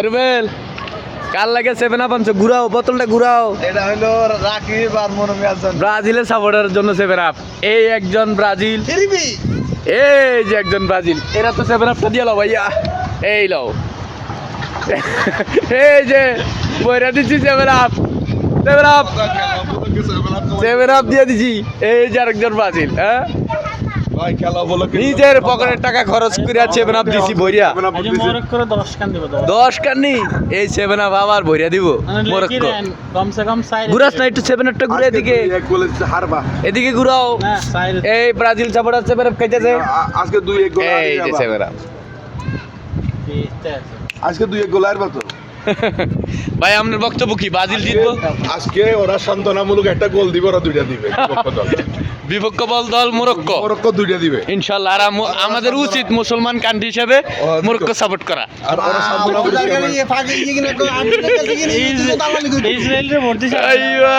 রুবেল কার লাগে 7 আপ আনছো ঘুরাও বোতলটা ঘুরাও এটা হলো রাকিব আর মনোমিয়ার জন্য ব্রাজিলের সাপোর্টারের জন্য 7 আপ এই একজন ব্রাজিল ফিরিবি এই যে একজন ব্রাজিল এরা তো 7 আপটা দিয়ে লাও ভাইয়া এই লাও এই যে বইরা দিচ্ছি 7 আপ 7 আপ দিয়ে দিছি এই যে আরেকজন ব্রাজিল হ্যাঁ ভাই খেলা বলো নিজের পকেটের টাকা খরচ করে 7 আপ দিছি ভরিয়া 10 কান দিব 10 কানি এই 7 আপ আবার ভরিয়া দিব মরক্কো কমসে কম সাইড ঘুরাস না একটু 7 আপটা ঘুরে এদিকে এক গোলে হারবা এদিকে ঘুরাও না সাইড এই ব্রাজিল সাপোর্টার 7 আপ খাইতেছে আজকে 2-1 গোল এই যে 7 আপ আজকে 2-1 গোল হারবা তো ভাই আপনার বক্তব্য কি ব্রাজিল জিতবো আজকে ওরা সান্তনামূলক একটা গোল দিবে ওরা দুইটা দিবে বিপক্ষ দল মরক্কো মরক্কো দুইটা দিবে ইনশাআল্লাহ আর আমাদের উচিত মুসলমান কান্ট্রি হিসেবে মরক্কো সাপোর্ট করা আর ওরা সান্তনামূলক ইসরায়েলের ভর্তি আইয়া